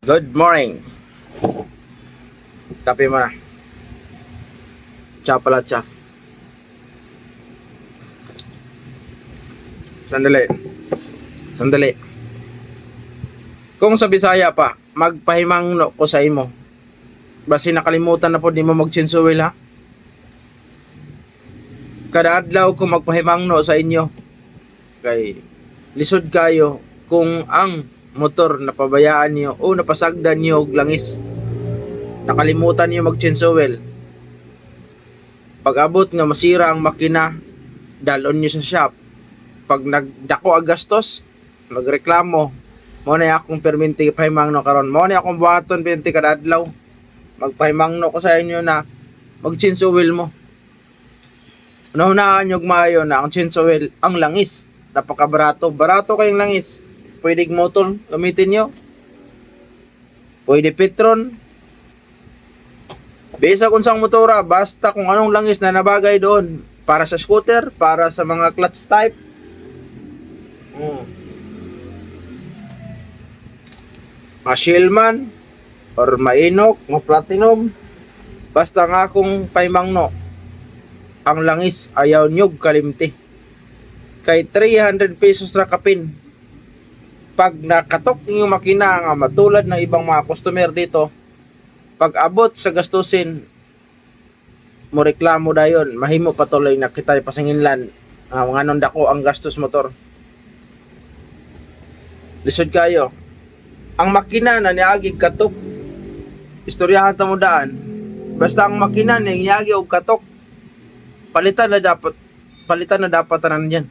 Good morning. Kape mo na. Tsa pala tsa. Sandali. Sandali. Kung sa Bisaya pa, magpahimangno ko sa imo. Basi nakalimutan na po di mo mag-chinsuwil ha. Kada adlaw ko magpahimangno sa inyo. Kay lisod kayo kung ang motor napabayaan niyo o napasagdan niyo og langis. Nakalimutan niyo mag-chinsuwil. Pag abot nga masira ang makina, dalon niyo sa shop. Pag nagdako ang gastos, magreklamo. Mo na akong perminti pahimangno karon. Mo na akong buhaton perminti kada adlaw. Magpahimangno ko sa inyo na mag-chinsuwil mo. Unahunaan nyo maayo na ang chinsuwil, ang langis. Napakabarato. Barato kayong langis. Pwede motor gamitin nyo. Pwede petron. Bisa kung sang motora, basta kung anong langis na nabagay doon. Para sa scooter, para sa mga clutch type. Shellman or mainok, mo platinum. Basta nga akong paimangno. Ang langis ayaw nyog kalimti. Kay 300 pesos ra kapin. Pag nakatok yung makina nga matulad ng ibang mga customer dito, pag abot sa gastusin mo reklamo dayon, mahimo patuloy na kita pasinginlan mga nung dako ang gastos motor. Lisod kayo. Ang makina na niagig katok, istoryahan ta mo daan. Basta ang makina ni niagi og katok, palitan na dapat tanan yan.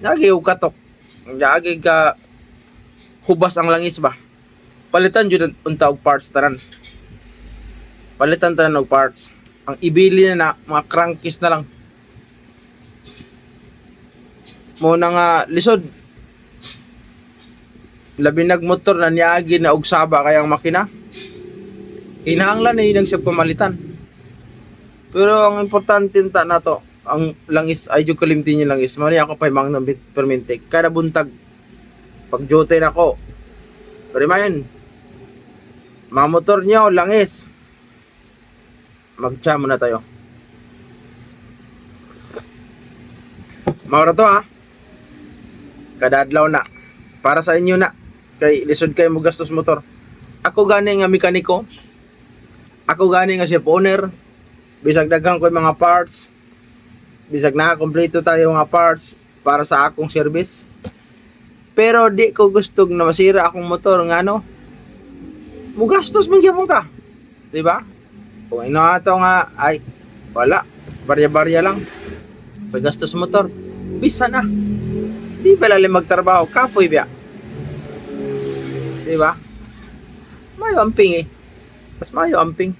Niagi og katok. Niagi ka hubas ang langis ba? Palitan jud unta og parts tanan. Palitan tanan og parts. Ang ibili na mga crankcase na lang. Mo na nga lisod. Labi nagmotor na niagi na og saba kayang makina. Kinahanglan na yun siya pamalitan. Pero ang importante ta na to, ang langis ay jud kalimti niya langis. Mali ako pa mang permente. Kada buntag pag jote na ko. Remind. Mga motor nyo, langis. Magtsa muna tayo. Maura to ha. Kada adlaw na. Para sa inyo na. Kay lisod kayo mo gastos motor. Ako gani nga mekaniko. Ako gani nga chef owner. Bisag daghang ko mga parts. Bisag nakakompleto tayo mga parts para sa akong service. Pero di ko gustong na masira akong motor nga no. Mugastos man gyapon ka. Di ba? Kung ino ato nga ay wala, barya-barya lang sa gastos motor. Bisa na. Di ba lalim magtrabaho kapoy biya. Di ba? Mayo amping eh. Mas mayo amping.